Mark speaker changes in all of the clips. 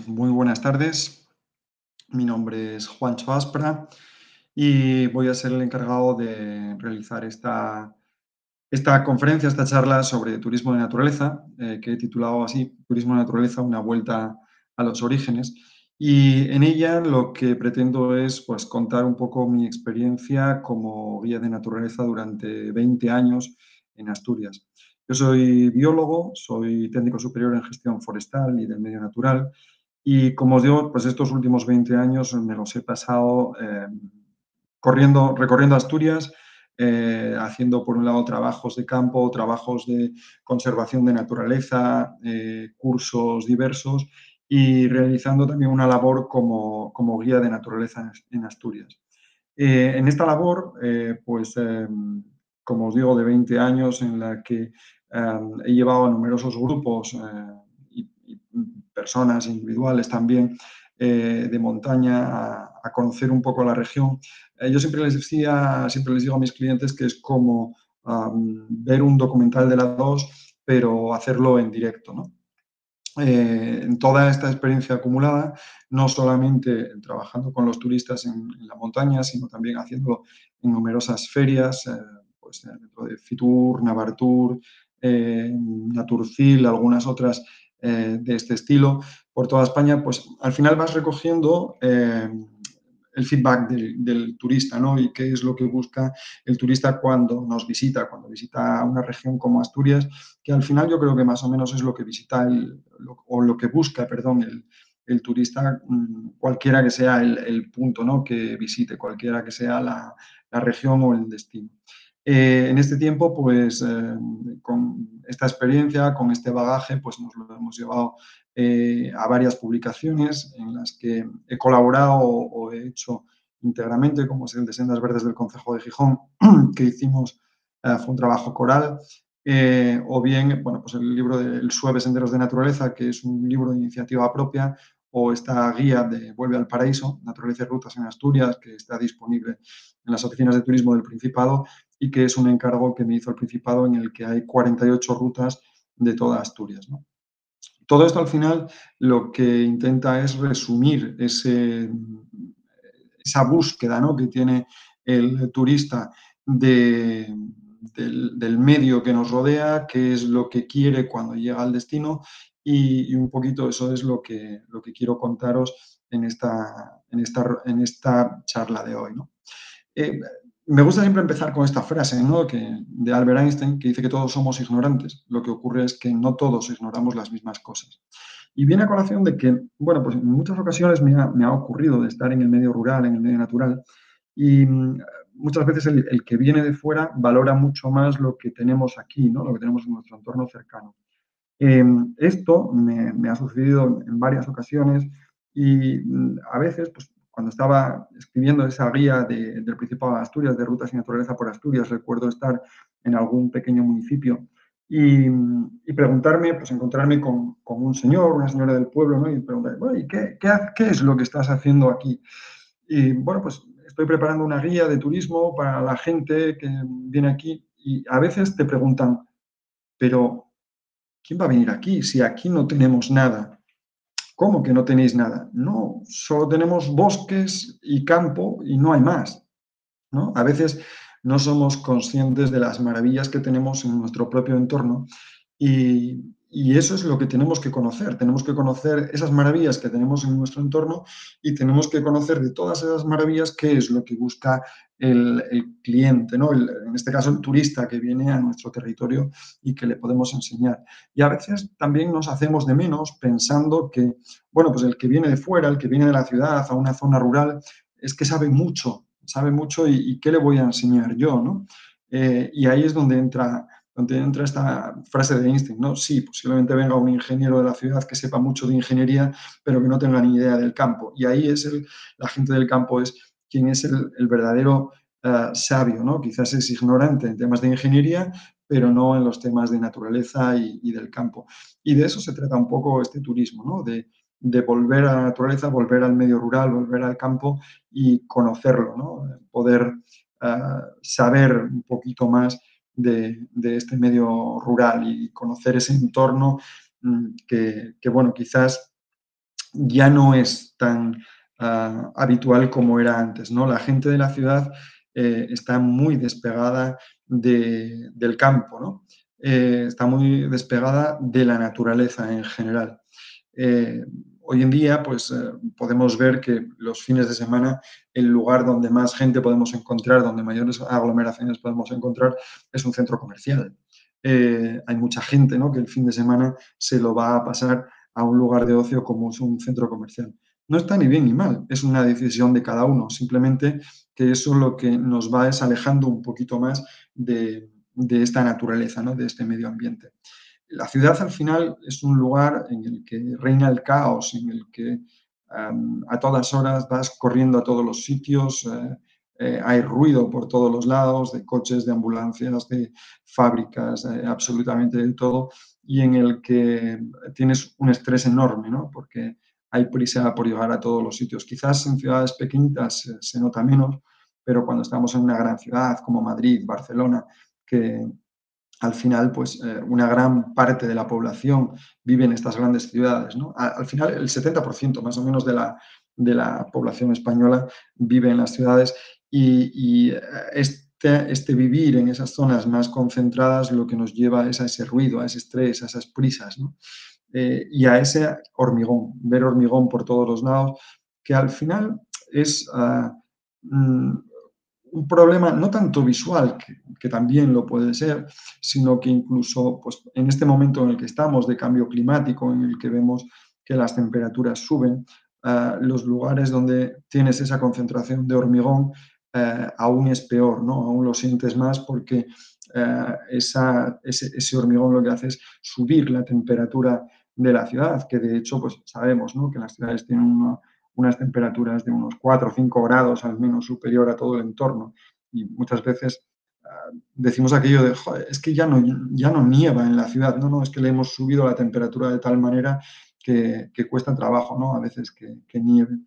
Speaker 1: Muy buenas tardes. Mi nombre es Juancho Aspra y voy a ser el encargado de realizar esta conferencia, esta charla sobre turismo de naturaleza, que he titulado así, Turismo de naturaleza, una vuelta a los orígenes. Y en ella lo que pretendo es pues, contar un poco mi experiencia como guía de naturaleza durante 20 años en Asturias. Yo soy biólogo, soy técnico superior en gestión forestal y del medio natural y como os digo, pues estos últimos 20 años me los he pasado recorriendo Asturias, haciendo por un lado trabajos de campo, trabajos de conservación de naturaleza, cursos diversos y realizando también una labor como guía de naturaleza en Asturias. En esta labor, como os digo, de 20 años en la que he llevado a numerosos grupos y personas individuales también de montaña a conocer un poco la región. Yo siempre les digo a mis clientes que es como ver un documental de las dos, pero hacerlo en directo, ¿no? En toda esta experiencia acumulada, no solamente trabajando con los turistas en la montaña, sino también haciendo en numerosas ferias, dentro de Fitur, Navartur, Naturcil, algunas otras de este estilo, por toda España, pues al final vas recogiendo el feedback del turista, ¿no? Y qué es lo que busca el turista cuando nos visita, cuando visita una región como Asturias, que al final yo creo que más o menos es lo que visita lo que busca, perdón, el turista, cualquiera que sea el punto, ¿no? Que visite, cualquiera que sea la región o el destino. En este tiempo, pues con esta experiencia, con este bagaje, pues nos lo hemos llevado a varias publicaciones en las que he colaborado o he hecho íntegramente, como es el de Sendas Verdes del Concejo de Gijón, que hicimos, fue un trabajo coral, o bien, bueno, pues el libro del Sueve Senderos de Naturaleza, que es un libro de iniciativa propia, o esta guía de Vuelve al Paraíso, Naturaleza y Rutas en Asturias, que está disponible en las oficinas de turismo del Principado y que es un encargo que me hizo el Principado en el que hay 48 rutas de toda Asturias, ¿no? Todo esto al final lo que intenta es resumir esa búsqueda, ¿no? Que tiene el turista del medio que nos rodea, qué es lo que quiere cuando llega al destino y un poquito eso es lo que quiero contaros en esta charla de hoy, ¿no? Eh, Me gusta siempre empezar con esta frase, ¿no? De Albert Einstein, que dice que todos somos ignorantes. Lo que ocurre es que no todos ignoramos las mismas cosas. Y viene a colación de que, bueno, pues en muchas ocasiones me ha ocurrido de estar en el medio rural, en el medio natural, y muchas veces el que viene de fuera valora mucho más lo que tenemos aquí, ¿no? Lo que tenemos en nuestro entorno cercano. Esto me ha sucedido en varias ocasiones y a veces, pues, cuando estaba escribiendo esa guía del Principado de Asturias, de Rutas y Naturaleza por Asturias, recuerdo estar en algún pequeño municipio y preguntarme, pues encontrarme con un señor, una señora del pueblo, ¿no? Y preguntarme, bueno, ¿y qué es lo que estás haciendo aquí? Y bueno, pues estoy preparando una guía de turismo para la gente que viene aquí y a veces te preguntan, pero ¿quién va a venir aquí si aquí no tenemos nada? ¿Cómo que no tenéis nada? No, solo tenemos bosques y campo y no hay más, ¿no? A veces no somos conscientes de las maravillas que tenemos en nuestro propio entorno y eso es lo que tenemos que conocer. Tenemos que conocer esas maravillas que tenemos en nuestro entorno y tenemos que conocer de todas esas maravillas qué es lo que busca el cliente, ¿no? En este caso, el turista que viene a nuestro territorio y que le podemos enseñar. Y a veces también nos hacemos de menos pensando que, bueno, pues el que viene de fuera, el que viene de la ciudad a una zona rural, es que sabe mucho y qué le voy a enseñar yo, ¿no? Y ahí es donde entra esta frase de Einstein, ¿no? Sí, posiblemente venga un ingeniero de la ciudad que sepa mucho de ingeniería, pero que no tenga ni idea del campo. Y ahí la gente del campo es quien es el verdadero sabio, ¿no? Quizás es ignorante en temas de ingeniería, pero no en los temas de naturaleza y del campo. Y de eso se trata un poco este turismo, ¿no? De volver a la naturaleza, volver al medio rural, volver al campo y conocerlo, ¿no? Poder saber un poquito más de este medio rural y conocer ese entorno bueno, quizás ya no es tan habitual como era antes, ¿no? La gente de la ciudad está muy despegada del campo, ¿no? Está muy despegada de la naturaleza en general. Eh, Hoy en día, pues podemos ver que los fines de semana el lugar donde más gente podemos encontrar, donde mayores aglomeraciones podemos encontrar, es un centro comercial. Hay mucha gente, ¿no?, que el fin de semana se lo va a pasar a un lugar de ocio como es un centro comercial. No está ni bien ni mal, es una decisión de cada uno, simplemente que eso lo que nos va es alejando un poquito más de esta naturaleza, ¿no?, de este medio ambiente. La ciudad al final es un lugar en el que reina el caos, en el que a todas horas vas corriendo a todos los sitios, hay ruido por todos los lados, de coches, de ambulancias, de fábricas, absolutamente de todo, y en el que tienes un estrés enorme, ¿no? Porque hay prisa por llegar a todos los sitios. Quizás en ciudades pequeñitas se nota menos, pero cuando estamos en una gran ciudad como Madrid, Barcelona, que al final, pues una gran parte de la población vive en estas grandes ciudades, ¿no? Al final, el 70% más o menos de la población española vive en las ciudades y este vivir en esas zonas más concentradas lo que nos lleva es a ese ruido, a ese estrés, a esas prisas, ¿no? Y a ese hormigón, ver hormigón por todos los lados, que al final es mm, un problema no tanto visual, que también lo puede ser, sino que incluso pues, en este momento en el que estamos de cambio climático, en el que vemos que las temperaturas suben, los lugares donde tienes esa concentración de hormigón aún es peor, ¿no? Aún lo sientes más porque ese hormigón lo que hace es subir la temperatura de la ciudad, que de hecho pues sabemos, ¿no?, que las ciudades tienen unas temperaturas de unos 4 o 5 grados al menos superior a todo el entorno. Y muchas veces decimos aquello de, joder, es que ya no nieva en la ciudad. No, no, es que le hemos subido la temperatura de tal manera que cuesta trabajo, ¿no?, a veces que nieve.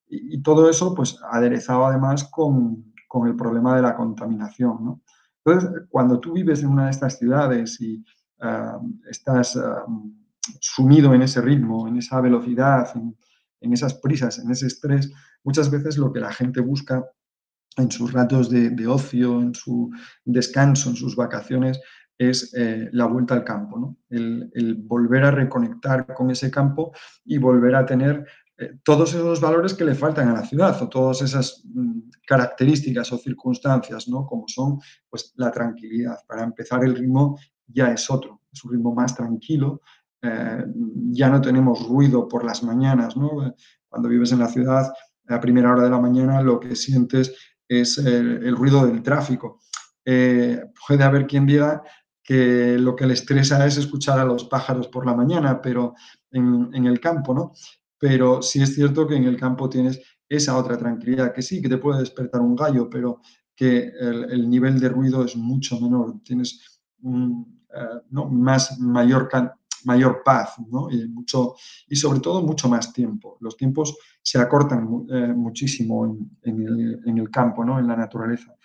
Speaker 1: Y todo eso, pues, aderezado además con el problema de la contaminación, ¿no? Entonces, cuando tú vives en una de estas ciudades y estás sumido en ese ritmo, en esa velocidad, en esas prisas, en ese estrés, muchas veces lo que la gente busca en sus ratos de ocio, en su descanso, en sus vacaciones, es la vuelta al campo, ¿no? El volver a reconectar con ese campo y volver a tener todos esos valores que le faltan a la ciudad o todas esas características o circunstancias, ¿no? Como son pues, la tranquilidad. Para empezar, el ritmo ya es otro, es un ritmo más tranquilo, eh, ya no tenemos ruido por las mañanas, ¿no? Cuando vives en la ciudad, a primera hora de la mañana lo que sientes es el ruido del tráfico. Puede haber quien diga que lo que le estresa es escuchar a los pájaros por la mañana, pero en el campo, ¿no? Pero sí es cierto que en el campo tienes esa otra tranquilidad, que sí, que te puede despertar un gallo, pero que el nivel de ruido es mucho menor. Tienes ¿no?, mayor paz, ¿no? Y sobre todo mucho más tiempo. Los tiempos se acortan muchísimo en el campo, ¿no?, en la naturaleza.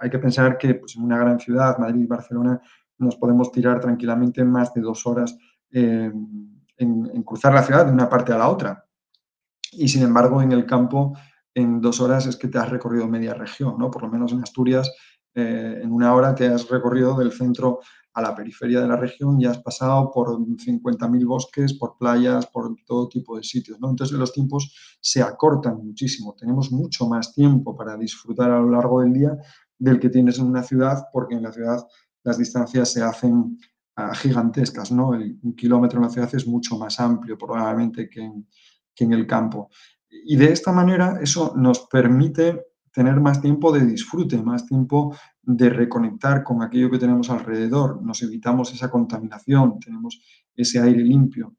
Speaker 1: Hay que pensar que pues, en una gran ciudad, Madrid, Barcelona, nos podemos tirar tranquilamente más de 2 horas en cruzar la ciudad de una parte a la otra. Y sin embargo, en el campo, en 2 horas es que te has recorrido media región, ¿no? Por lo menos en Asturias, en una hora te has recorrido del centro a la periferia de la región y has pasado por 50.000 bosques, por playas, por todo tipo de sitios, ¿no? Entonces los tiempos se acortan muchísimo. Tenemos mucho más tiempo para disfrutar a lo largo del día del que tienes en una ciudad, porque en la ciudad las distancias se hacen gigantescas, ¿no? Un kilómetro en la ciudad es mucho más amplio probablemente que en el campo. Y de esta manera eso nos permite tener más tiempo de disfrute, más tiempo de reconectar con aquello que tenemos alrededor, nos evitamos esa contaminación, tenemos ese aire limpio.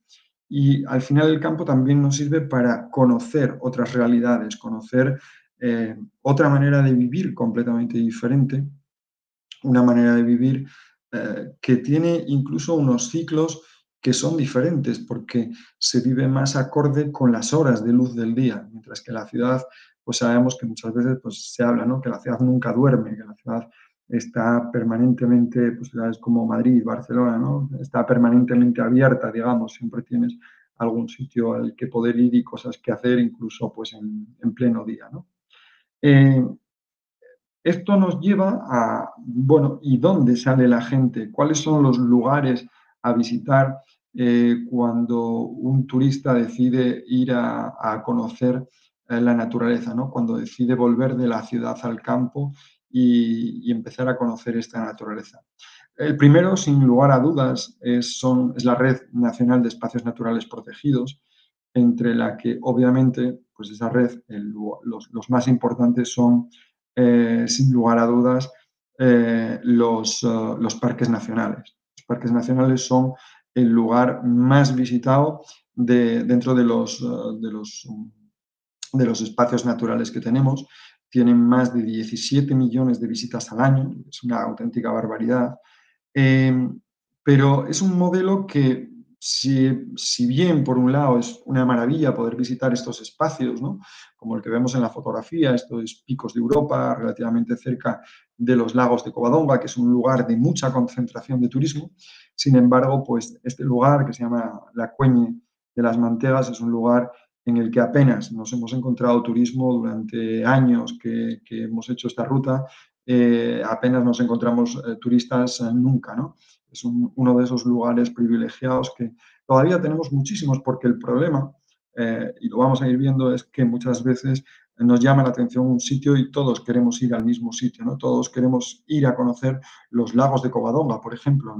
Speaker 1: Y al final el campo también nos sirve para conocer otras realidades, conocer otra manera de vivir completamente diferente, una manera de vivir que tiene incluso unos ciclos que son diferentes porque se vive más acorde con las horas de luz del día, mientras que la ciudad, pues sabemos que muchas veces pues, se habla, ¿no?, que la ciudad nunca duerme, que la ciudad está permanentemente, pues ciudades como Madrid, Barcelona, ¿no?, está permanentemente abierta, digamos, siempre tienes algún sitio al que poder ir y cosas que hacer, incluso pues en pleno día, ¿no? Eh, Esto nos lleva a, bueno, ¿y dónde sale la gente? ¿Cuáles son los lugares a visitar cuando un turista decide ir a conocer la naturaleza, ¿no? Cuando decide volver de la ciudad al campo y empezar a conocer esta naturaleza? El primero, sin lugar a dudas, es la Red Nacional de Espacios Naturales Protegidos, entre la que obviamente, pues esa red, los más importantes son, sin lugar a dudas, los parques nacionales. Los parques nacionales son el lugar más visitado dentro de los espacios naturales que tenemos. Tienen más de 17 millones de visitas al año, es una auténtica barbaridad. Eh, pero es un modelo que, si bien por un lado es una maravilla poder visitar estos espacios, ¿no? Como el que vemos en la fotografía, estos picos de Europa, relativamente cerca de los lagos de Covadonga, que es un lugar de mucha concentración de turismo. Sin embargo, pues este lugar, que se llama la Cueñe de las Mantegas, es un lugar en el que apenas nos hemos encontrado turismo durante años que hemos hecho esta ruta. Apenas nos encontramos turistas nunca, ¿no? Es uno de esos lugares privilegiados que todavía tenemos muchísimos, porque el problema, y lo vamos a ir viendo, es que muchas veces nos llama la atención un sitio y todos queremos ir al mismo sitio, ¿no? Todos queremos ir a conocer los lagos de Covadonga, por ejemplo,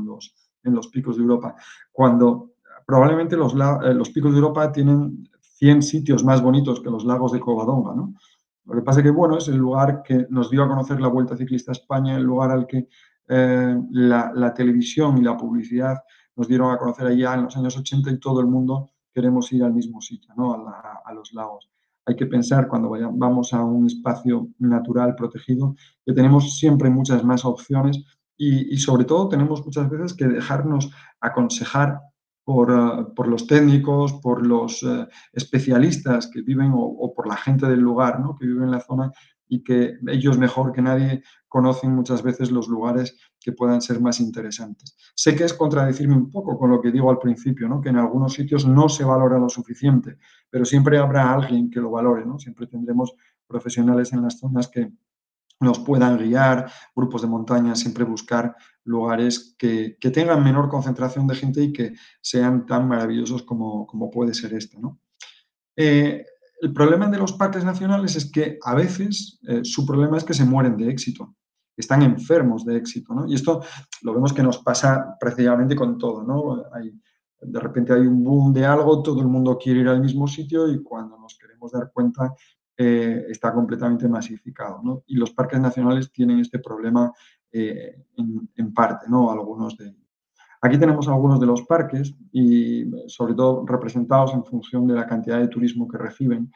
Speaker 1: en los picos de Europa, cuando probablemente los picos de Europa tienen 100 sitios más bonitos que los lagos de Covadonga, ¿no? Lo que pasa es que, bueno, es el lugar que nos dio a conocer la Vuelta Ciclista a España, el lugar al que la televisión y la publicidad nos dieron a conocer allá en los años 80, y todo el mundo queremos ir al mismo sitio, ¿no? A los lagos. Hay que pensar cuando vamos a un espacio natural protegido que tenemos siempre muchas más opciones y sobre todo tenemos muchas veces que dejarnos aconsejar por los técnicos, por los especialistas que viven o por la gente del lugar, ¿no? Que vive en la zona y que ellos mejor que nadie conocen muchas veces los lugares que puedan ser más interesantes. Sé que es contradecirme un poco con lo que digo al principio, ¿no? Que en algunos sitios no se valora lo suficiente, pero siempre habrá alguien que lo valore, ¿no? Siempre tendremos profesionales en las zonas que nos puedan guiar, grupos de montaña, siempre buscar lugares que tengan menor concentración de gente y que sean tan maravillosos como puede ser este, ¿no? Eh, el problema de los parques nacionales es que a veces su problema es que se mueren de éxito, están enfermos de éxito, ¿no? Y esto lo vemos que nos pasa prácticamente con todo, ¿no? De repente hay un boom de algo, todo el mundo quiere ir al mismo sitio y cuando nos queremos dar cuenta está completamente masificado, ¿no? Y los parques nacionales tienen este problema en parte, ¿no? Algunos de ellos. Aquí tenemos algunos de los parques y sobre todo representados en función de la cantidad de turismo que reciben.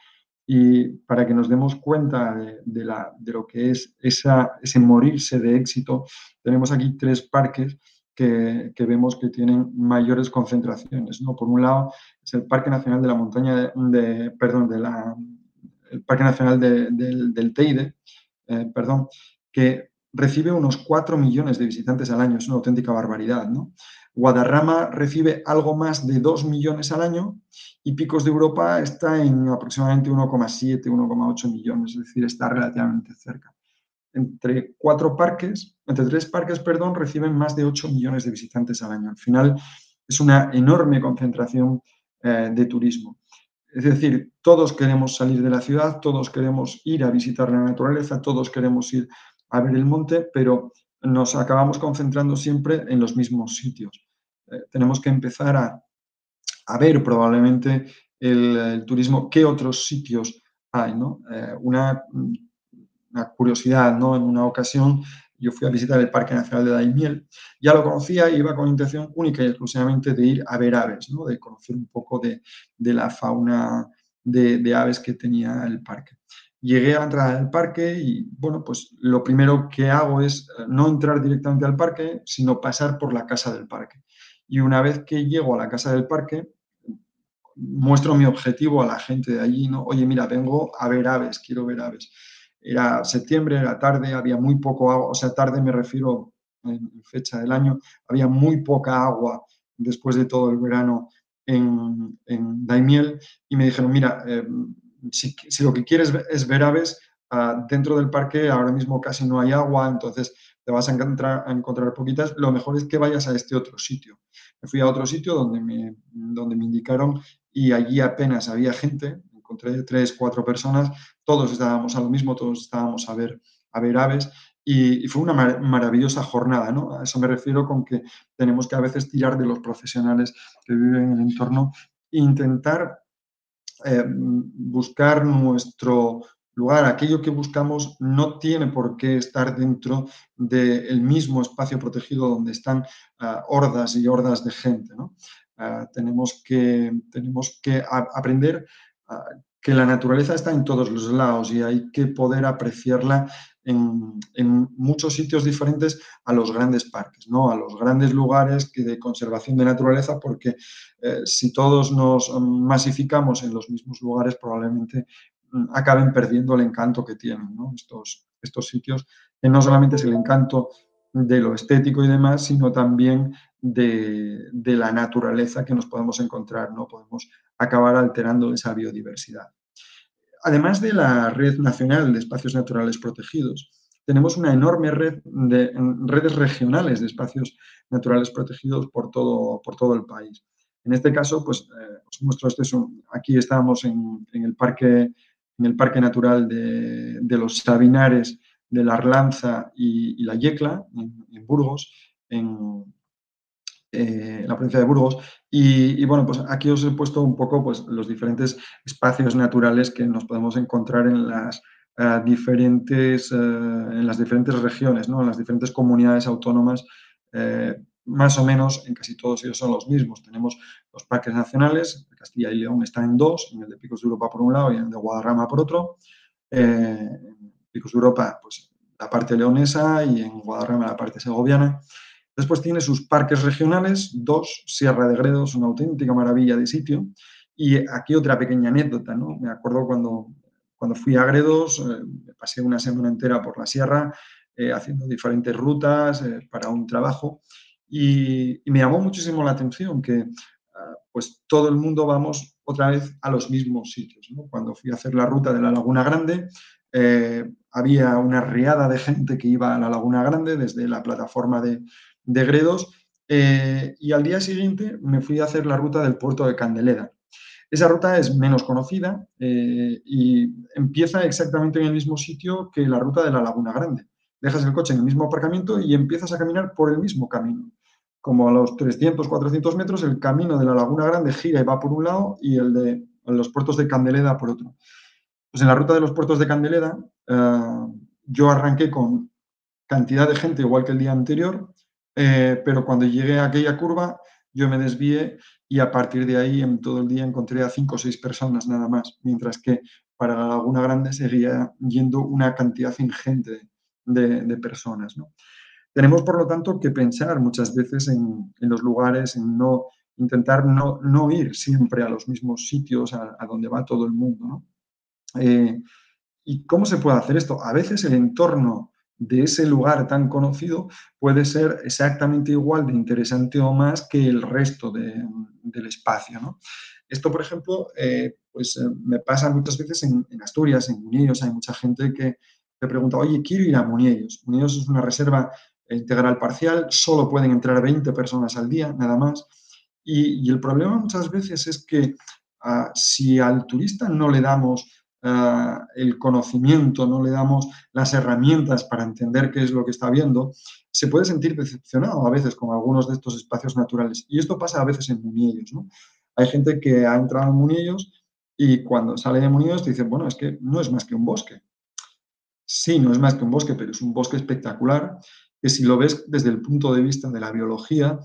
Speaker 1: Y para que nos demos cuenta de lo que es ese morirse de éxito, tenemos aquí tres parques que vemos que tienen mayores concentraciones, ¿no? Por un lado es el Parque Nacional de la Montaña perdón, el Parque Nacional del Teide, perdón, que recibe unos 4 millones de visitantes al año, es una auténtica barbaridad, ¿no? Guadarrama recibe algo más de 2 millones al año y Picos de Europa está en aproximadamente 1,7, 1,8 millones, es decir, está relativamente cerca. Entre tres parques, perdón, reciben más de 8 millones de visitantes al año. Al final es una enorme concentración de turismo. Es decir, todos queremos salir de la ciudad, todos queremos ir a visitar la naturaleza, todos queremos ir a ver el monte, pero nos acabamos concentrando siempre en los mismos sitios. Tenemos que empezar a ver probablemente el turismo, qué otros sitios hay, ¿no? Una curiosidad, ¿no? En una ocasión yo fui a visitar el Parque Nacional de Daimiel, ya lo conocía y iba con intención única y exclusivamente de ir a ver aves, ¿no? De conocer un poco de la fauna de aves que tenía el parque. Llegué a la entrada del parque y, bueno, pues lo primero que hago es no entrar directamente al parque, sino pasar por la casa del parque. Y una vez que llego a la casa del parque, muestro mi objetivo a la gente de allí, ¿no? Oye, mira, vengo a ver aves, quiero ver aves. Era septiembre, era tarde, había muy poco agua, o sea, tarde me refiero en fecha del año, había muy poca agua después de todo el verano en Daimiel y me dijeron, mira, si lo que quieres es ver aves, dentro del parque ahora mismo casi no hay agua, entonces te vas a encontrar poquitas, lo mejor es que vayas a este otro sitio. Me fui a otro sitio donde me indicaron y allí apenas había gente, encontré 3, 4 personas, todos estábamos a lo mismo, todos estábamos a ver aves y fue una maravillosa jornada, ¿no? A eso me refiero con que tenemos que a veces tirar de los profesionales que viven en el entorno e intentar buscar nuestro lugar. Aquello que buscamos no tiene por qué estar dentro del mismo espacio protegido donde están hordas y hordas de gente, ¿no? Tenemos que aprender que la naturaleza está en todos los lados y hay que poder apreciarla en muchos sitios diferentes a los grandes parques, ¿no? A los grandes lugares de conservación de naturaleza, porque si todos nos masificamos en los mismos lugares, probablemente acaben perdiendo el encanto que tienen, ¿no? Estos sitios, que no solamente es el encanto de lo estético y demás, sino también de la naturaleza que nos podemos encontrar, ¿no? Podemos acabar alterando esa biodiversidad. Además de la Red Nacional de Espacios Naturales Protegidos, tenemos una enorme red de redes regionales de espacios naturales protegidos por todo el país. En este caso, pues os muestro, aquí estamos en el Parque Natural de los Sabinares, de la Arlanza y la Yecla, en Burgos, en la provincia de Burgos. Bueno, pues aquí os he puesto un poco pues, los diferentes espacios naturales que nos podemos encontrar en las diferentes regiones, ¿no? En las diferentes comunidades autónomas. Más o menos en casi todos ellos son los mismos. Tenemos los parques nacionales, Castilla y León está en dos, en el de Picos de Europa por un lado y en el de Guadarrama por otro. En Picos de Europa, pues la parte leonesa, y en Guadarrama la parte segoviana. Después tiene sus parques regionales, dos, Sierra de Gredos, una auténtica maravilla de sitio. Y aquí otra pequeña anécdota, ¿no? Me acuerdo cuando fui a Gredos, me pasé una semana entera por la sierra, haciendo diferentes rutas para un trabajo, y me llamó muchísimo la atención que pues todo el mundo vamos otra vez a los mismos sitios, ¿no? Cuando fui a hacer la ruta de la Laguna Grande, había una riada de gente que iba a la Laguna Grande desde la plataforma de Gredos, y al día siguiente me fui a hacer la ruta del puerto de Candeleda. Esa ruta es menos conocida y empieza exactamente en el mismo sitio que la ruta de la Laguna Grande. Dejas el coche en el mismo aparcamiento y empiezas a caminar por el mismo camino. Como a los 300, 400 metros, el camino de la Laguna Grande gira y va por un lado y el de los puertos de Candeleda por otro. Pues en la ruta de los puertos de Candeleda, yo arranqué con cantidad de gente igual que el día anterior, pero cuando llegué a aquella curva yo me desvié y a partir de ahí en todo el día encontré a 5 o 6 personas nada más, mientras que para la Laguna Grande seguía yendo una cantidad ingente de personas, ¿no? Tenemos, por lo tanto, que pensar muchas veces en los lugares, en intentar no ir siempre a los mismos sitios a donde va todo el mundo, ¿no? ¿Y cómo se puede hacer esto? A veces el entorno de ese lugar tan conocido puede ser exactamente igual de interesante o más que el resto del espacio, ¿no? Esto, por ejemplo, pues me pasa muchas veces en Asturias, en Muniellos. Hay mucha gente que me pregunta, oye, quiero ir a Muniellos. Muniellos es una reserva integral parcial, solo pueden entrar 20 personas al día, nada más. Y el problema muchas veces es que si al turista no le damos el conocimiento, no le damos las herramientas para entender qué es lo que está viendo, se puede sentir decepcionado a veces con algunos de estos espacios naturales. Y esto pasa a veces en Muniellos, ¿no? Hay gente que ha entrado en Muniellos y cuando sale de Muniellos te dicen, bueno, es que no es más que un bosque. Sí, no es más que un bosque, pero es un bosque espectacular que, si lo ves desde el punto de vista de la biología,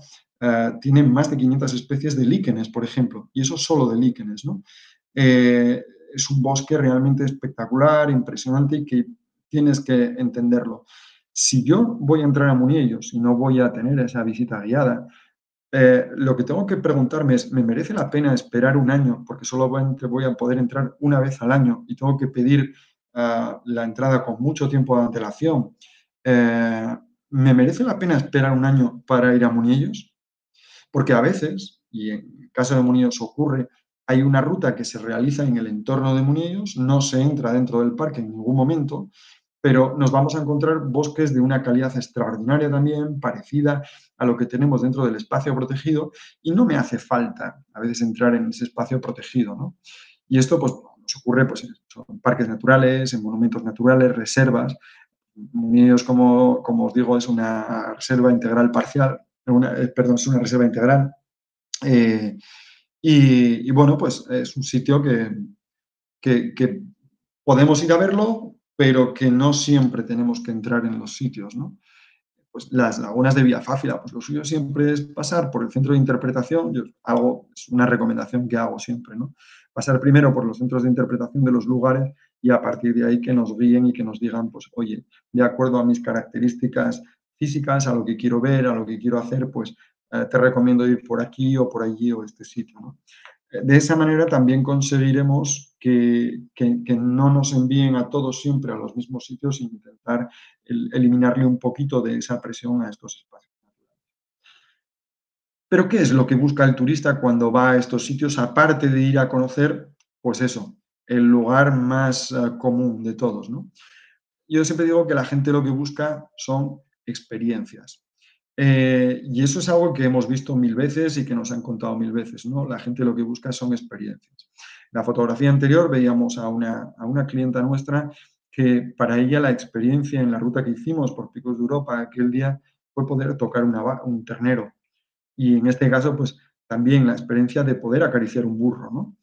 Speaker 1: tiene más de 500 especies de líquenes, por ejemplo, y eso solo de líquenes, ¿no? Es un bosque realmente espectacular, impresionante, y que tienes que entenderlo. Si yo voy a entrar a Muniellos y no voy a tener esa visita guiada, lo que tengo que preguntarme es, ¿me merece la pena esperar un año? Porque solamente voy a poder entrar una vez al año y tengo que pedir la entrada con mucho tiempo de antelación. ¿Me merece la pena esperar un año para ir a Muniellos? Porque a veces y en el caso de Munillos ocurre, hay una ruta que se realiza en el entorno de Munillos, no se entra dentro del parque en ningún momento, pero nos vamos a encontrar bosques de una calidad extraordinaria también, parecida a lo que tenemos dentro del espacio protegido, y no me hace falta a veces entrar en ese espacio protegido, ¿no? Y esto pues, nos ocurre pues, en parques naturales, en monumentos naturales, reservas. Munillos, como os digo, es una reserva integral parcial, perdón, es una reserva integral. Eh, bueno, pues es un sitio que podemos ir a verlo, pero que no siempre tenemos que entrar en los sitios, ¿no? Pues las lagunas de Vía Fácila, pues lo suyo siempre es pasar por el centro de interpretación, es una recomendación que hago siempre, ¿no? Pasar primero por los centros de interpretación de los lugares y a partir de ahí que nos guíen y que nos digan, pues, oye, de acuerdo a mis características físicas, a lo que quiero ver, a lo que quiero hacer, pues te recomiendo ir por aquí o por allí o este sitio, ¿no? De esa manera también conseguiremos que no nos envíen a todos siempre a los mismos sitios e intentar eliminarle un poquito de esa presión a estos espacios naturales. Pero, ¿qué es lo que busca el turista cuando va a estos sitios? Aparte de ir a conocer, pues eso, el lugar más común de todos, ¿no? Yo siempre digo que la gente lo que busca son experiencias. Y eso es algo que hemos visto mil veces y que nos han contado mil veces, ¿no? La gente lo que busca son experiencias. En la fotografía anterior veíamos a una clienta nuestra que para ella la experiencia en la ruta que hicimos por Picos de Europa aquel día fue poder tocar un ternero. Y en este caso, pues también la experiencia de poder acariciar un burro, ¿no?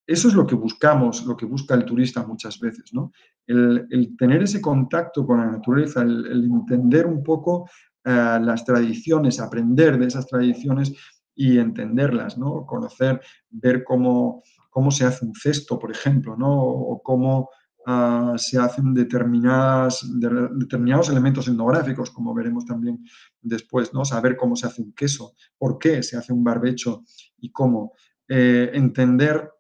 Speaker 1: Eso es lo que buscamos, lo que busca el turista muchas veces, ¿no? El tener ese contacto con la naturaleza, el entender un poco las tradiciones, aprender de esas tradiciones y entenderlas, ¿no? Conocer, ver cómo se hace un cesto, por ejemplo, ¿no? O cómo se hacen determinados elementos etnográficos, como veremos también después, ¿no? Saber cómo se hace un queso, por qué se hace un barbecho y cómo. Entender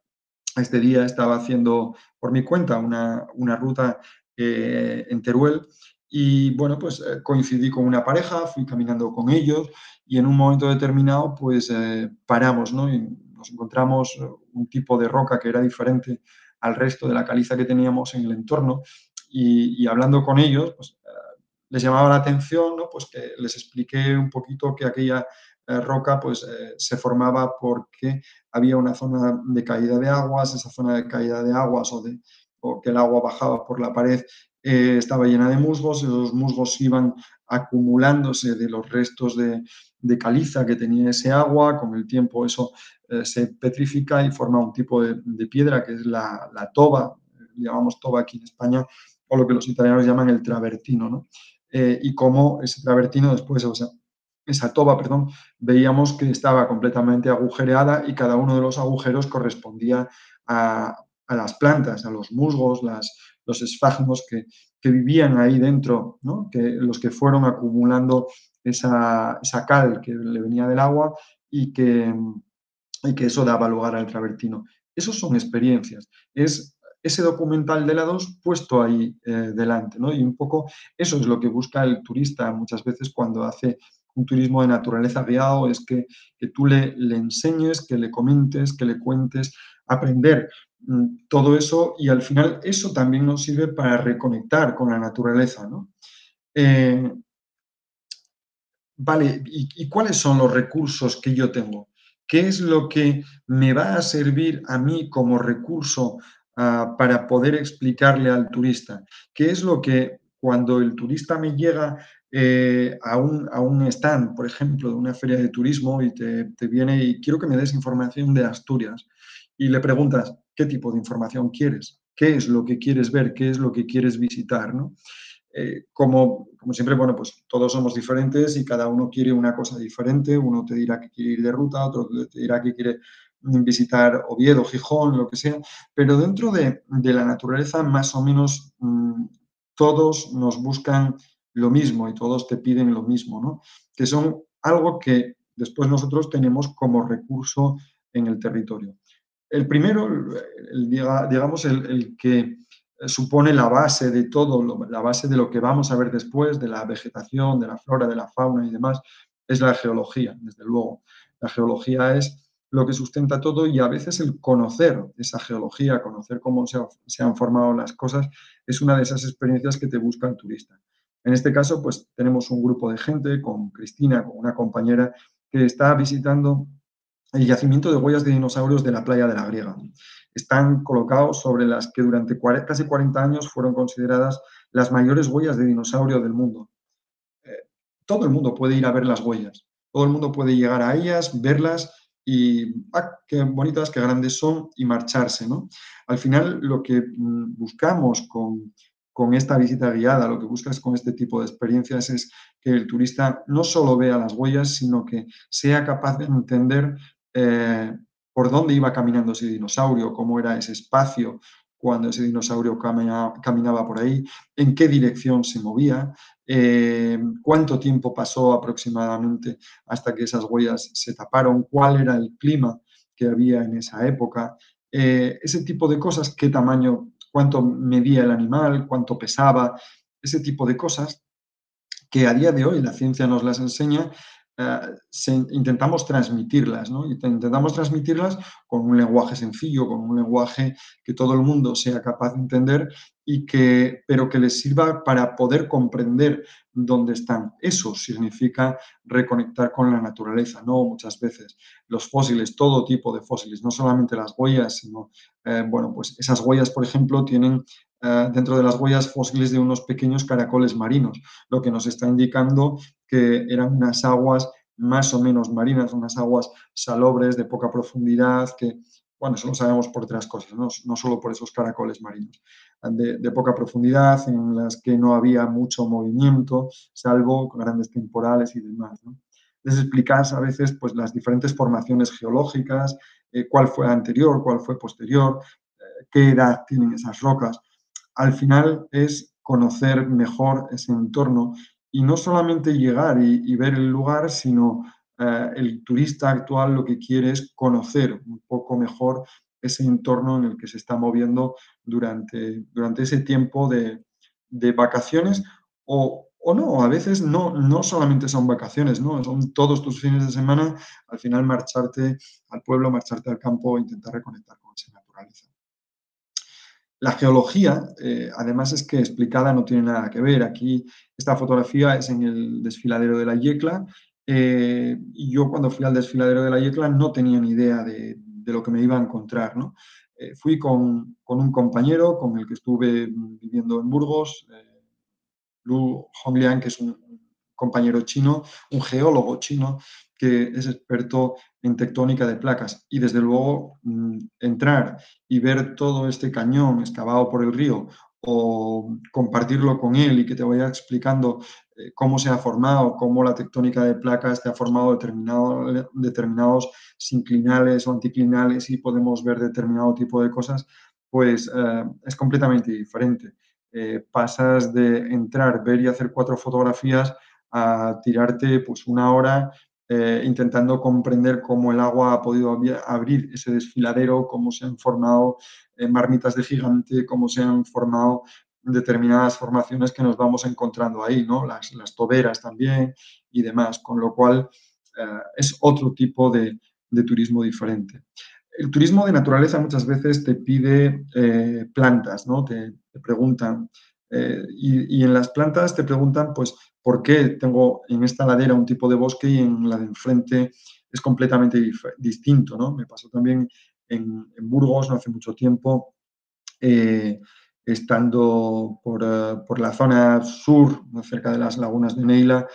Speaker 1: este día estaba haciendo por mi cuenta una ruta en Teruel y bueno, pues coincidí con una pareja, fui caminando con ellos y en un momento determinado pues paramos, ¿no? Y nos encontramos un tipo de roca que era diferente al resto de la caliza que teníamos en el entorno y hablando con ellos, pues les llamaba la atención, ¿no? Pues que les expliqué un poquito que aquella roca pues se formaba porque había una zona de caída de aguas, esa zona de caída de aguas o que el agua bajaba por la pared estaba llena de musgos, y los musgos iban acumulándose de los restos de caliza que tenía ese agua, con el tiempo eso se petrifica y forma un tipo de piedra que es la toba, llamamos toba aquí en España, o lo que los italianos llaman el travertino, ¿no? Y cómo ese travertino después, o sea, esa toba, perdón, veíamos que estaba completamente agujereada y cada uno de los agujeros correspondía a las plantas, a los musgos, los esfagmos que vivían ahí dentro, ¿no? Los que fueron acumulando esa cal que le venía del agua y que eso daba lugar al travertino. Esos son experiencias. Es ese documental de la 2 puesto ahí delante, ¿no? Y un poco eso es lo que busca el turista muchas veces cuando hace un turismo de naturaleza guiado, es que tú le enseñes, que le comentes, que le cuentes, aprender todo eso y al final eso también nos sirve para reconectar con la naturaleza, ¿no? Eh, Vale, ¿y cuáles son los recursos que yo tengo? ¿Qué es lo que me va a servir a mí como recurso para poder explicarle al turista? ¿Qué es lo que cuando el turista me llega a un stand, por ejemplo, de una feria de turismo y te viene y quiero que me des información de Asturias y le preguntas, ¿qué tipo de información quieres? ¿Qué es lo que quieres ver? ¿Qué es lo que quieres visitar? ¿No? Como siempre, bueno, pues todos somos diferentes y cada uno quiere una cosa diferente. Uno te dirá que quiere ir de ruta, otro te dirá que quiere visitar Oviedo, Gijón, lo que sea. Pero dentro de la naturaleza, más o menos, todos nos buscan lo mismo y todos te piden lo mismo, ¿no? Que son algo que después nosotros tenemos como recurso en el territorio. El primero, digamos, el que supone la base de todo, la base de lo que vamos a ver después, de la vegetación, de la flora, de la fauna y demás, es la geología, desde luego. La geología es lo que sustenta todo y a veces el conocer esa geología, conocer cómo se han formado las cosas, es una de esas experiencias que te busca el turista. En este caso, pues tenemos un grupo de gente con Cristina, con una compañera, que está visitando el yacimiento de huellas de dinosaurios de la playa de la Griega. Están colocados sobre las que durante casi 40 años fueron consideradas las mayores huellas de dinosaurio del mundo. Eh, Todo el mundo puede ir a ver las huellas, todo el mundo puede llegar a ellas, verlas y qué bonitas, qué grandes son y marcharse, ¿no? Al final lo que buscamos con esta visita guiada, lo que buscas con este tipo de experiencias es que el turista no solo vea las huellas, sino que sea capaz de entender eh, por dónde iba caminando ese dinosaurio, cómo era ese espacio cuando ese dinosaurio caminaba por ahí, en qué dirección se movía, cuánto tiempo pasó aproximadamente hasta que esas huellas se taparon, cuál era el clima que había en esa época, ese tipo de cosas, qué tamaño, cuánto medía el animal, cuánto pesaba, ese tipo de cosas que a día de hoy la ciencia nos las enseña, intentamos transmitirlas, ¿no? Intentamos transmitirlas con un lenguaje sencillo, con un lenguaje que todo el mundo sea capaz de entender pero que les sirva para poder comprender dónde están. Eso significa reconectar con la naturaleza, ¿no? Muchas veces los fósiles, todo tipo de fósiles, no solamente las huellas, sino, bueno, pues esas huellas, por ejemplo, tienen dentro de las huellas fósiles de unos pequeños caracoles marinos, lo que nos está indicando que eran unas aguas más o menos marinas, unas aguas salobres de poca profundidad, que, bueno, eso lo sabemos por otras cosas, no solo por esos caracoles marinos, de poca profundidad, en las que no había mucho movimiento, salvo grandes temporales y demás, ¿no? Les explicas a veces pues, las diferentes formaciones geológicas, cuál fue anterior, cuál fue posterior, qué edad tienen esas rocas. Al final es conocer mejor ese entorno y no solamente llegar y ver el lugar, sino el turista actual lo que quiere es conocer un poco mejor ese entorno en el que se está moviendo durante ese tiempo de vacaciones o no, a veces no solamente son vacaciones, ¿no? Son todos tus fines de semana, al final marcharte al pueblo, marcharte al campo, intentar reconectar con esa naturaleza. La geología, además es que explicada no tiene nada que ver. Aquí esta fotografía es en el desfiladero de la Yecla y yo cuando fui al desfiladero de la Yecla no tenía ni idea de lo que me iba a encontrar, ¿no? Fui con un compañero con el que estuve viviendo en Burgos, Lu Hongliang, que es un compañero chino, un geólogo chino que es experto en tectónica de placas. Y desde luego entrar y ver todo este cañón excavado por el río o compartirlo con él y que te vaya explicando cómo se ha formado, cómo la tectónica de placas te ha formado determinados sinclinales o anticlinales y podemos ver determinado tipo de cosas, pues es completamente diferente. Pasas de entrar, ver y hacer 4 fotografías a tirarte pues una hora intentando comprender cómo el agua ha podido abrir ese desfiladero, cómo se han formado marmitas de gigante, cómo se han formado determinadas formaciones que nos vamos encontrando ahí, ¿no? Las toberas también y demás, con lo cual es otro tipo de turismo diferente. El turismo de naturaleza muchas veces te pide plantas, ¿no? Te preguntan, y en las plantas te preguntan, pues, ¿por qué tengo en esta ladera un tipo de bosque y en la de enfrente es completamente distinto, ¿no? Me pasó también en Burgos no hace mucho tiempo, eh, estando por la zona sur, cerca de las lagunas de Neila,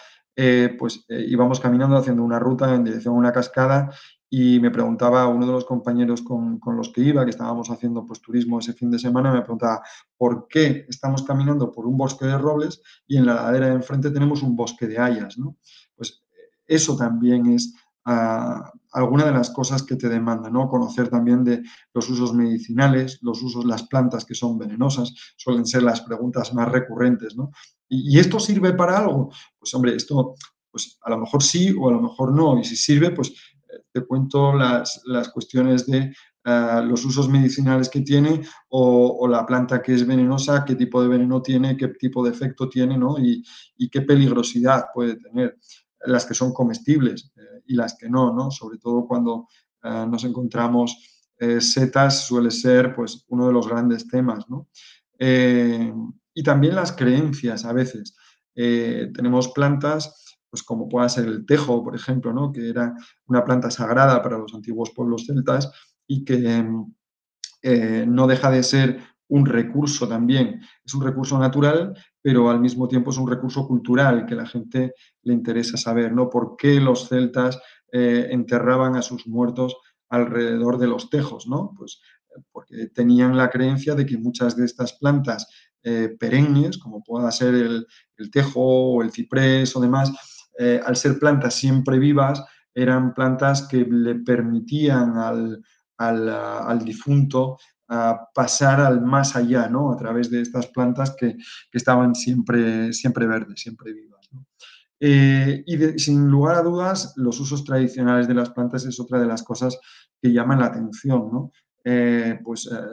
Speaker 1: pues íbamos caminando haciendo una ruta en dirección a una cascada y me preguntaba uno de los compañeros con los que iba, que estábamos haciendo pues, turismo ese fin de semana, me preguntaba por qué estamos caminando por un bosque de robles y en la ladera de enfrente tenemos un bosque de hayas, ¿no? Pues eso también es alguna de las cosas que te demanda, ¿no? Conocer también de los usos medicinales, los usos, las plantas que son venenosas, suelen ser las preguntas más recurrentes, ¿no? ¿Y esto sirve para algo? Pues hombre, esto pues a lo mejor sí o a lo mejor no, y si sirve, pues te cuento las cuestiones de los usos medicinales que tiene o la planta que es venenosa, qué tipo de veneno tiene, qué tipo de efecto tiene, ¿no? Y qué peligrosidad puede tener. Las que son comestibles, y las que no, ¿no? Sobre todo cuando nos encontramos setas suele ser pues, uno de los grandes temas, ¿no? Y también las creencias a veces. Tenemos plantas, pues como pueda ser el tejo, por ejemplo, ¿no? Que era una planta sagrada para los antiguos pueblos celtas y que no deja de ser un recurso también. Es un recurso natural, pero al mismo tiempo es un recurso cultural que a la gente le interesa saber, ¿no? ¿Por qué los celtas enterraban a sus muertos alrededor de los tejos, ¿no? Pues porque tenían la creencia de que muchas de estas plantas perennes, como pueda ser el tejo o el ciprés o demás, al ser plantas siempre vivas, eran plantas que le permitían al difunto a pasar al más allá, ¿no? A través de estas plantas que estaban siempre verdes, siempre vivas, ¿no? Sin lugar a dudas, los usos tradicionales de las plantas es otra de las cosas que llaman la atención, ¿no?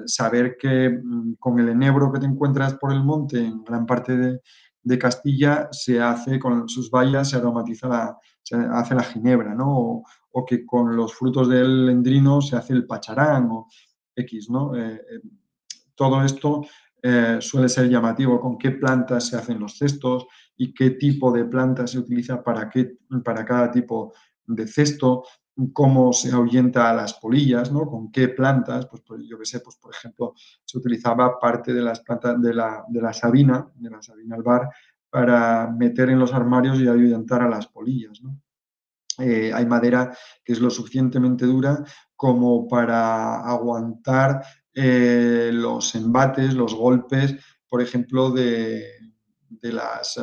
Speaker 1: Saber que con el enebro que te encuentras por el monte en gran parte de Castilla se hace con sus bayas, se hace la ginebra, ¿no? O que con los frutos del endrino se hace el pacharán o X, ¿no? Todo esto suele ser llamativo, con qué plantas se hacen los cestos y qué tipo de planta se utiliza para cada tipo de cesto, cómo se ahuyenta a las polillas, ¿no? Con qué plantas, pues yo qué sé, pues por ejemplo, se utilizaba parte de las plantas de la sabina albar, para meter en los armarios y ahuyentar a las polillas, ¿no? Hay madera que es lo suficientemente dura como para aguantar los embates, los golpes, por ejemplo, de las,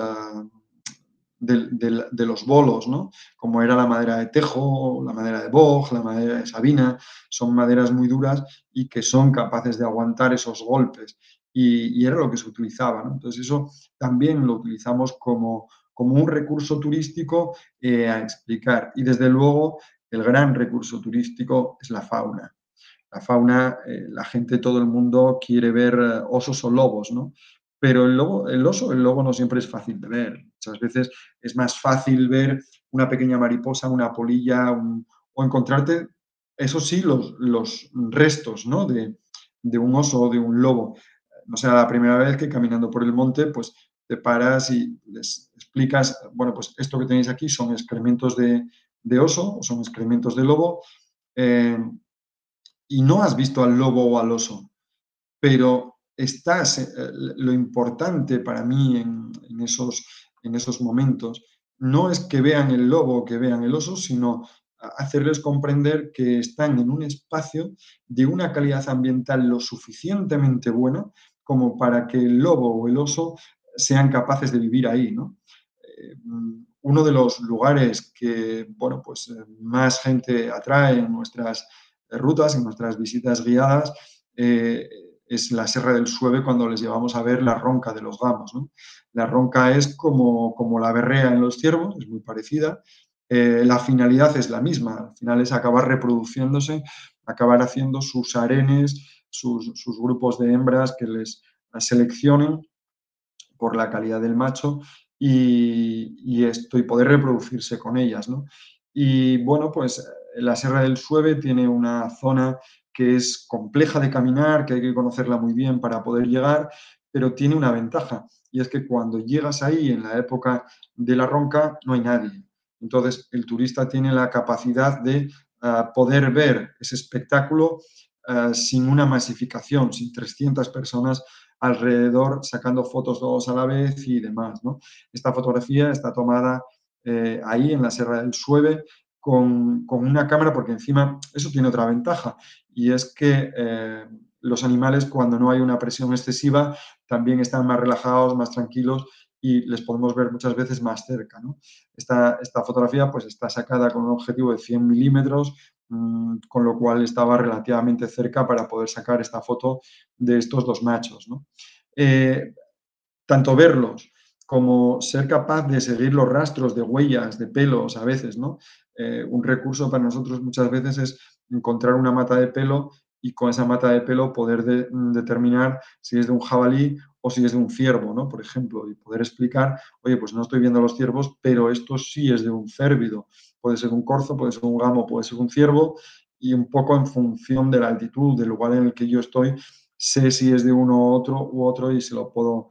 Speaker 1: de los bolos, ¿no? Como era la madera de tejo, la madera de boj, la madera de sabina, son maderas muy duras y que son capaces de aguantar esos golpes. Y era lo que se utilizaba, ¿no? Entonces eso también lo utilizamos como un recurso turístico a explicar. Y desde luego el gran recurso turístico es la fauna. La fauna, la gente, todo el mundo quiere ver osos o lobos, ¿no? Pero el lobo no siempre es fácil de ver. Muchas veces es más fácil ver una pequeña mariposa, una polilla, o encontrarte, eso sí, los restos, ¿no? De un oso o de un lobo. No será la primera vez que caminando por el monte, pues te paras y les explicas, bueno, pues esto que tenéis aquí son excrementos de oso o son excrementos de lobo. Eh, y no has visto al lobo o al oso, pero lo importante para mí en esos momentos no es que vean el lobo o que vean el oso, sino hacerles comprender que están en un espacio de una calidad ambiental lo suficientemente buena como para que el lobo o el oso sean capaces de vivir ahí, ¿no? Uno de los lugares que, bueno, pues más gente atrae en nuestras rutas, en nuestras visitas guiadas, es la Sierra del Sueve cuando les llevamos a ver la ronca de los gamos, ¿no? La ronca es como la berrea en los ciervos, es muy parecida. La finalidad es la misma, al final es acabar reproduciéndose, acabar haciendo sus harenes, sus grupos de hembras que les seleccionen por la calidad del macho y poder reproducirse con ellas, ¿no? Y bueno, pues la Sierra del Sueve tiene una zona que es compleja de caminar, que hay que conocerla muy bien para poder llegar, pero tiene una ventaja, y es que cuando llegas ahí en la época de la ronca no hay nadie. Entonces el turista tiene la capacidad de poder ver ese espectáculo sin una masificación, sin 300 personas alrededor sacando fotos todos a la vez y demás, ¿no? Esta fotografía está tomada ahí en la Sierra del Sueve con una cámara, porque encima eso tiene otra ventaja, y es que los animales, cuando no hay una presión excesiva, también están más relajados, más tranquilos, y les podemos ver muchas veces más cerca, ¿no? Esta fotografía pues está sacada con un objetivo de 100 milímetros, con lo cual estaba relativamente cerca para poder sacar esta foto de estos dos machos, ¿no? Eh, Tanto verlos como ser capaz de seguir los rastros de huellas, de pelos a veces, ¿no? Un recurso para nosotros muchas veces es encontrar una mata de pelo y con esa mata de pelo poder determinar si es de un jabalí o si es de un ciervo, ¿no? Por ejemplo, y poder explicar, oye, pues no estoy viendo los ciervos, pero esto sí es de un cérvido, Puede ser un corzo, puede ser un gamo, puede ser un ciervo, y un poco en función de la altitud, del lugar en el que yo estoy, sé si es de uno u otro y se lo puedo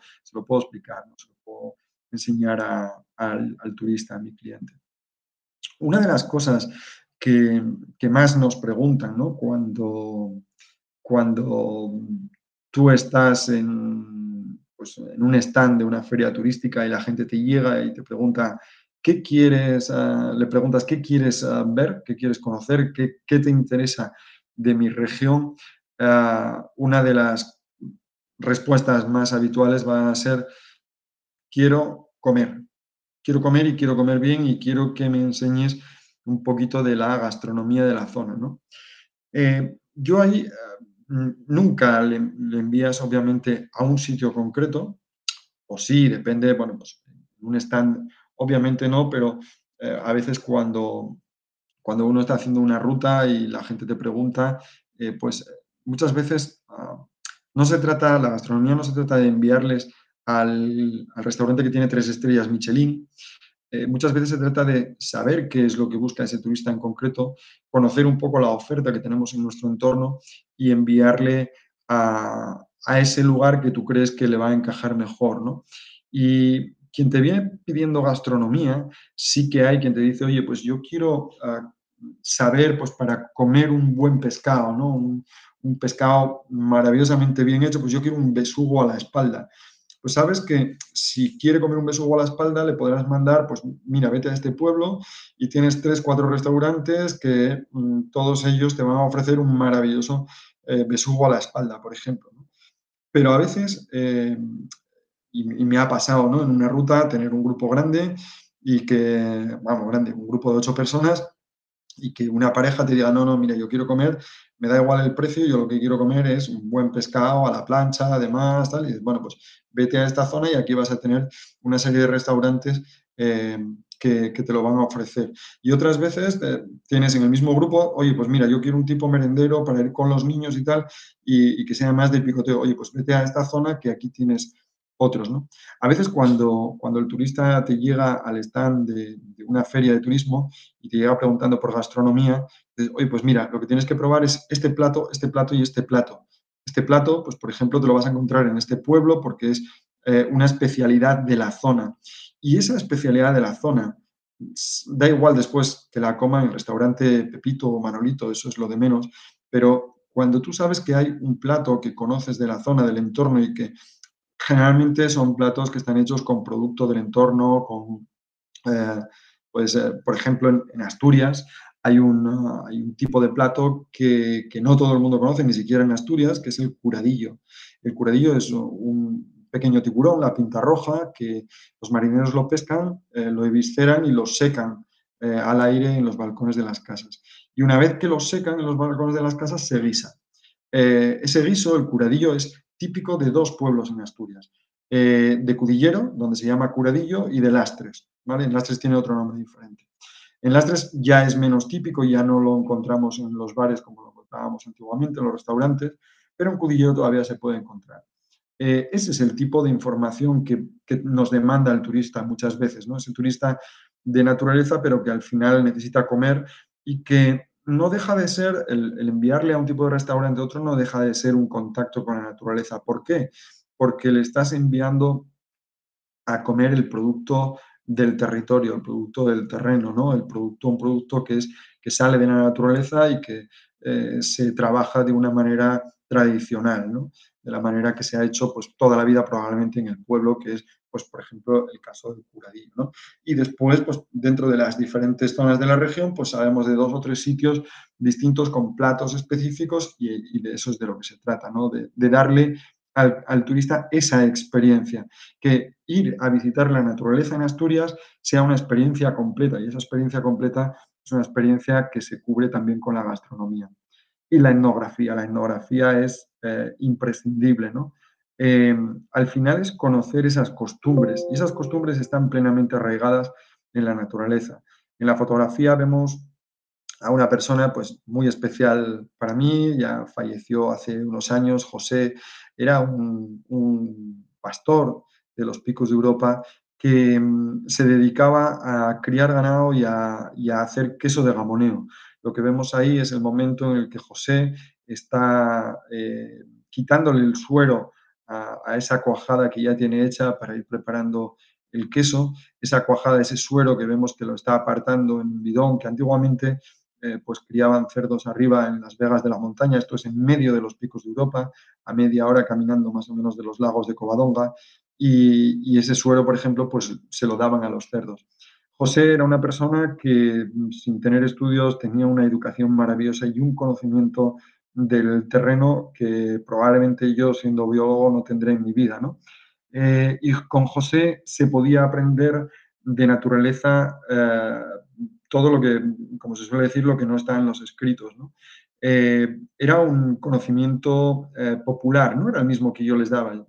Speaker 1: explicar, ¿no? Se lo puedo enseñar al turista, a mi cliente. Una de las cosas que, que más nos preguntan, ¿no? Cuando tú estás en, pues, en un stand de una feria turística y la gente te llega y te pregunta, ¿qué quieres? Le preguntas, ¿qué quieres ver? ¿Qué quieres conocer? ¿Qué te interesa de mi región? Una de las respuestas más habituales va a ser, quiero comer. Quiero comer y quiero comer bien y quiero que me enseñes un poquito de la gastronomía de la zona, ¿no? Yo ahí nunca le envías obviamente a un sitio concreto, o sí, depende, bueno, pues un stand obviamente no, pero a veces cuando uno está haciendo una ruta y la gente te pregunta, pues muchas veces no se trata, la gastronomía no se trata de enviarles al restaurante que tiene 3 estrellas Michelin. Muchas veces se trata de saber qué es lo que busca ese turista en concreto, conocer un poco la oferta que tenemos en nuestro entorno y enviarle a ese lugar que tú crees que le va a encajar mejor, ¿no? Y quien te viene pidiendo gastronomía, sí que hay quien te dice, oye, pues yo quiero saber, pues para comer un buen pescado, ¿no? Un pescado maravillosamente bien hecho, pues yo quiero un besugo a la espalda. Pues sabes que si quiere comer un besugo a la espalda, le podrás mandar, pues mira, vete a este pueblo y tienes 3, 4 restaurantes que todos ellos te van a ofrecer un maravilloso besugo a la espalda, por ejemplo, ¿no? Pero a veces, y me ha pasado, ¿no? En una ruta tener un grupo grande y que, vamos, grande, un grupo de 8 personas y que una pareja te diga, no, no, mira, yo quiero comer, me da igual el precio, yo lo que quiero comer es un buen pescado a la plancha, además, tal, y dices, bueno, pues vete a esta zona y aquí vas a tener una serie de restaurantes que te lo van a ofrecer. Y otras veces tienes en el mismo grupo, oye, pues mira, yo quiero un tipo merendero para ir con los niños y tal, y que sea más de picoteo. Oye, pues vete a esta zona que aquí tienes otros, ¿no? A veces cuando el turista te llega al stand de una feria de turismo y te llega preguntando por gastronomía, dices, oye, pues mira, lo que tienes que probar es este plato y este plato. Este plato, pues por ejemplo, te lo vas a encontrar en este pueblo porque es una especialidad de la zona. Y esa especialidad de la zona, da igual después que la coma en el restaurante Pepito o Manolito, eso es lo de menos, pero cuando tú sabes que hay un plato que conoces de la zona, del entorno y que generalmente son platos que están hechos con producto del entorno, eh, por ejemplo, en Asturias hay un tipo de plato que no todo el mundo conoce, ni siquiera en Asturias, que es el curadillo. El curadillo es un pequeño tiburón, la pinta roja, que los marineros lo pescan, lo evisceran y lo secan al aire en los balcones de las casas. Y una vez que lo secan en los balcones de las casas, se guisa. Ese guiso, el curadillo, es típico de 2 pueblos en Asturias. De Cudillero, donde se llama curadillo, y de Lastres, ¿vale? En Lastres tiene otro nombre diferente. En Lastres ya es menos típico, ya no lo encontramos en los bares como lo encontrábamos antiguamente, en los restaurantes, pero en Cudillero todavía se puede encontrar. Ese es el tipo de información que nos demanda el turista muchas veces, ¿no? Es el turista de naturaleza, pero que al final necesita comer y que no deja de ser, el enviarle a un tipo de restaurante a otro, no deja de ser un contacto con la naturaleza. ¿Por qué? Porque le estás enviando a comer el producto del territorio, el producto del terreno, ¿no? Un producto que sale de la naturaleza y que se trabaja de una manera tradicional, ¿no? De la manera que se ha hecho pues, toda la vida probablemente en el pueblo, que es, pues, por ejemplo, el caso del curadillo, ¿no? Y después, pues, dentro de las diferentes zonas de la región, pues sabemos de 2 o 3 sitios distintos con platos específicos y de eso es de lo que se trata, ¿no? De darle al turista esa experiencia, que ir a visitar la naturaleza en Asturias sea una experiencia completa y esa experiencia completa es una experiencia que se cubre también con la gastronomía. Y la etnografía es imprescindible, ¿no? Al final es conocer esas costumbres y esas costumbres están plenamente arraigadas en la naturaleza. En la fotografía vemos a una persona pues muy especial para mí, ya falleció hace unos años, José, era un pastor de los picos de Europa que se dedicaba a criar ganado y a hacer queso de gamoneo. Lo que vemos ahí es el momento en el que José está quitándole el suero a esa cuajada que ya tiene hecha para ir preparando el queso. Esa cuajada, ese suero que vemos que lo está apartando en un bidón, que antiguamente pues criaban cerdos arriba en las vegas de la montaña. Esto es en medio de los picos de Europa, a media hora caminando más o menos de los lagos de Covadonga, y ese suero, por ejemplo, pues se lo daban a los cerdos. José era una persona que, sin tener estudios, tenía una educación maravillosa y un conocimiento del terreno que probablemente yo, siendo biólogo, no tendré en mi vida, ¿no? Y con José se podía aprender de naturaleza todo lo que, como se suele decir, lo que no está en los escritos, ¿no? Era un conocimiento popular, no era el mismo que yo les daba.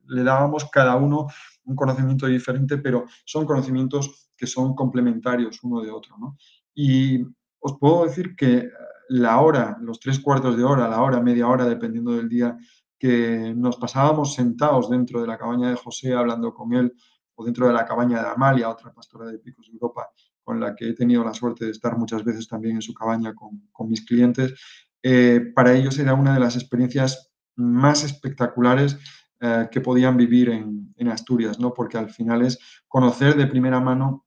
Speaker 1: Le dábamos cada uno un conocimiento diferente, pero son conocimientos que son complementarios uno de otro, ¿no? Y os puedo decir que la hora, los 3 cuartos de hora, la hora, media hora, dependiendo del día, que nos pasábamos sentados dentro de la cabaña de José hablando con él, o dentro de la cabaña de Amalia, otra pastora de Picos de Europa, con la que he tenido la suerte de estar muchas veces también en su cabaña con mis clientes, para ellos era una de las experiencias más espectaculares que podían vivir en Asturias, ¿no? Porque al final es conocer de primera mano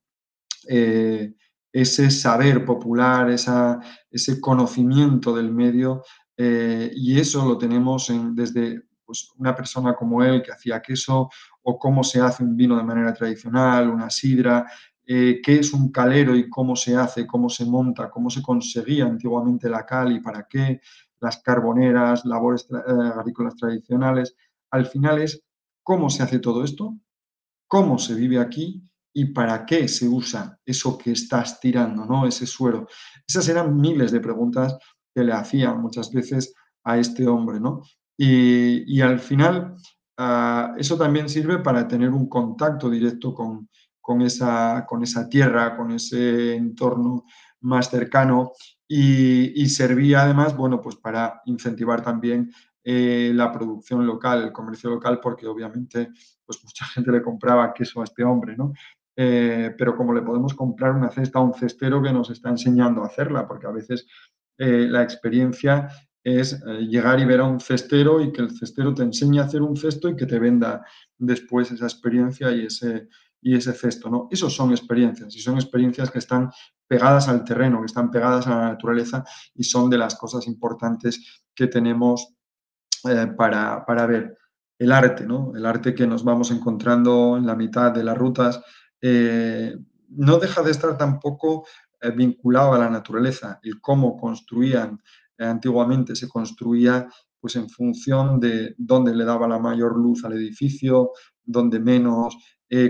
Speaker 1: eh, ese saber popular, ese conocimiento del medio, y eso lo tenemos desde pues, una persona como él que hacía queso, o cómo se hace un vino de manera tradicional, una sidra, qué es un calero y cómo se hace, cómo se monta, cómo se conseguía antiguamente la cal y para qué, las carboneras, labores agrícolas tradicionales. Al final es cómo se hace todo esto, cómo se vive aquí y para qué se usa eso que estás tirando, ¿no? Ese suero. Esas eran miles de preguntas que le hacían muchas veces a este hombre, ¿no? Y al final, eso también sirve para tener un contacto directo con esa tierra, con ese entorno más cercano, y servía además, bueno, pues para incentivar también la producción local, el comercio local, porque obviamente pues mucha gente le compraba queso a este hombre, ¿no? Pero como le podemos comprar una cesta a un cestero que nos está enseñando a hacerla, porque a veces la experiencia es llegar y ver a un cestero y que el cestero te enseñe a hacer un cesto y que te venda después esa experiencia y ese cesto, ¿no? Esos son experiencias, y son experiencias que están pegadas al terreno, que están pegadas a la naturaleza, y son de las cosas importantes que tenemos para ver el arte, ¿no? El arte que nos vamos encontrando en la mitad de las rutas, no deja de estar tampoco vinculado a la naturaleza. El cómo construían antiguamente, se construía pues en función de dónde le daba la mayor luz al edificio, dónde menos,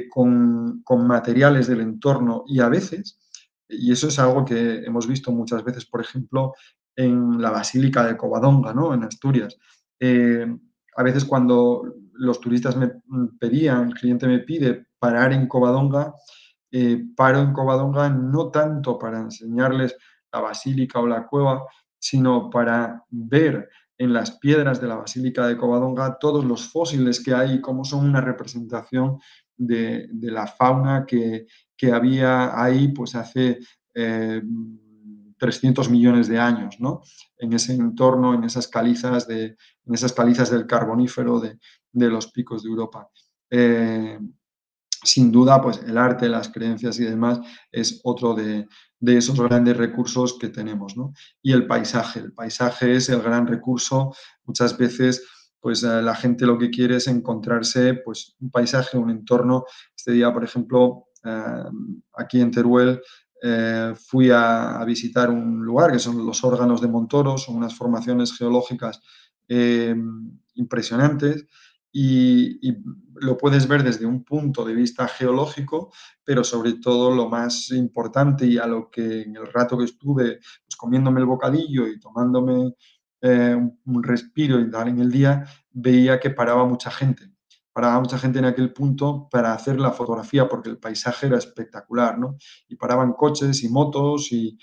Speaker 1: con materiales del entorno, y a veces, y eso es algo que hemos visto muchas veces, por ejemplo, en la Basílica de Covadonga, ¿no? En Asturias. Eh, a veces cuando los turistas me pedían, el cliente me pide parar en Covadonga, paro en Covadonga no tanto para enseñarles la basílica o la cueva, sino para ver en las piedras de la Basílica de Covadonga todos los fósiles que hay, cómo son una representación de la fauna que había ahí pues hace 300 millones de años, ¿no? En ese entorno, en esas calizas del Carbonífero de los picos de Europa. Sin duda, pues el arte, las creencias y demás es otro de esos grandes recursos que tenemos, ¿no? Y el paisaje es el gran recurso. Muchas veces, pues la gente lo que quiere es encontrarse, pues un paisaje, un entorno. Este día, por ejemplo, aquí en Teruel, fui a visitar un lugar que son los órganos de Montoro, son unas formaciones geológicas eh, impresionantes, y lo puedes ver desde un punto de vista geológico, pero sobre todo lo más importante, y a lo que en el rato que estuve pues, comiéndome el bocadillo y tomándome un respiro y tal en el día, veía que paraba mucha gente en aquel punto para hacer la fotografía, porque el paisaje era espectacular, ¿no? Y paraban coches y motos, y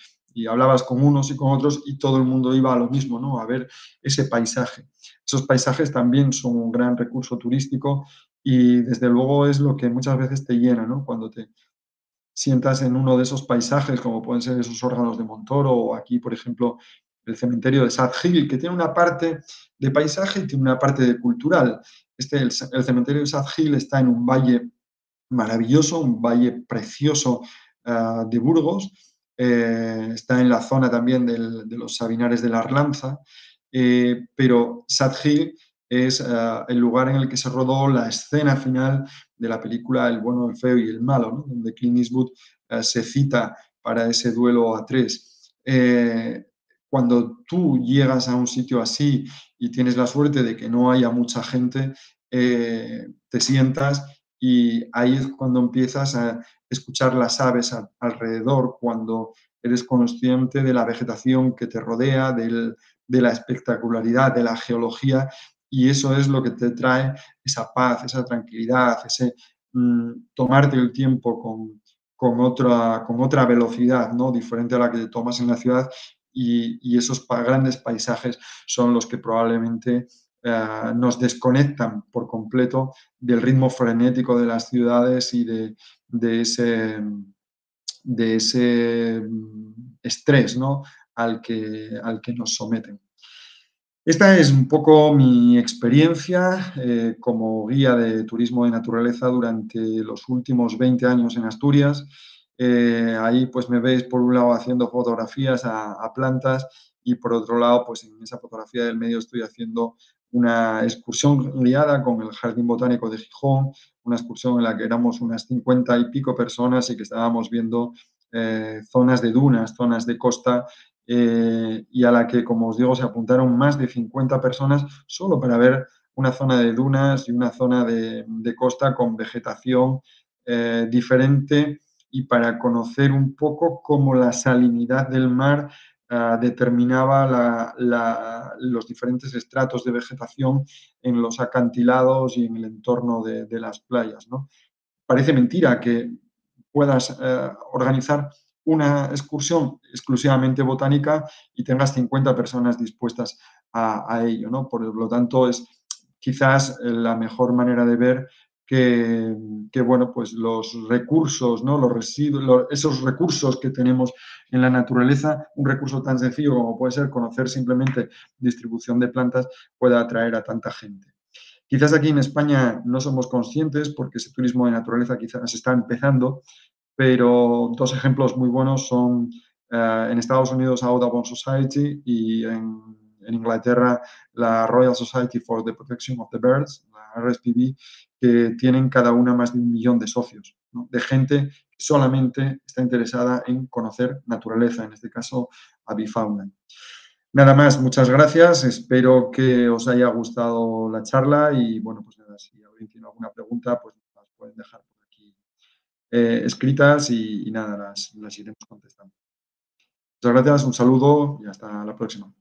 Speaker 1: hablabas con unos y con otros, y todo el mundo iba a lo mismo, ¿no? A ver ese paisaje. Esos paisajes también son un gran recurso turístico y desde luego es lo que muchas veces te llena, ¿no? Cuando te sientas en uno de esos paisajes, como pueden ser esos órganos de Montoro o aquí, por ejemplo, el cementerio de Sad Hill, que tiene una parte de paisaje y tiene una parte de cultural. El cementerio de Sad Hill está en un valle maravilloso, un valle precioso de Burgos. Está en la zona también de los Sabinares de la Arlanza, pero Sad Hill es el lugar en el que se rodó la escena final de la película El bueno, el feo y el malo, ¿no? Donde Clint Eastwood se cita para ese duelo a tres. Cuando tú llegas a un sitio así y tienes la suerte de que no haya mucha gente, te sientas y ahí es cuando empiezas a escuchar las aves alrededor, cuando eres consciente de la vegetación que te rodea, de la espectacularidad, de la geología, y eso es lo que te trae esa paz, esa tranquilidad, ese tomarte el tiempo con otra velocidad, ¿no? Diferente a la que te tomas en la ciudad, y esos grandes paisajes son los que probablemente nos desconectan por completo del ritmo frenético de las ciudades y de ese, de ese estrés, ¿no? Al que nos someten. Esta es un poco mi experiencia como guía de turismo de naturaleza durante los últimos 20 años en Asturias. Ahí pues me veis por un lado haciendo fotografías a plantas y por otro lado pues en esa fotografía del medio estoy haciendo una excursión guiada con el Jardín Botánico de Gijón, una excursión en la que éramos unas 50 y pico personas y que estábamos viendo zonas de dunas, zonas de costa y a la que, como os digo, se apuntaron más de 50 personas solo para ver una zona de dunas y una zona de costa con vegetación diferente y para conocer un poco cómo la salinidad del mar determinaba los diferentes estratos de vegetación en los acantilados y en el entorno de las playas, ¿no? Parece mentira que puedas organizar una excursión exclusivamente botánica y tengas 50 personas dispuestas a ello, ¿no? Por lo tanto, es quizás la mejor manera de ver que bueno, pues los recursos, ¿no? Los residuos, esos recursos que tenemos en la naturaleza, un recurso tan sencillo como puede ser conocer simplemente distribución de plantas, pueda atraer a tanta gente. Quizás aquí en España no somos conscientes porque ese turismo de naturaleza quizás está empezando, pero dos ejemplos muy buenos son en Estados Unidos Audubon Society y en Inglaterra la Royal Society for the Protection of the Birds, la RSPB, que tienen cada una más de 1 millón de socios, ¿no? De gente que solamente está interesada en conocer naturaleza, en este caso avifauna. Nada más, muchas gracias. Espero que os haya gustado la charla y bueno, pues nada, si alguien tiene alguna pregunta, pues las pueden dejar por aquí escritas y nada, las iremos contestando. Muchas gracias, un saludo y hasta la próxima.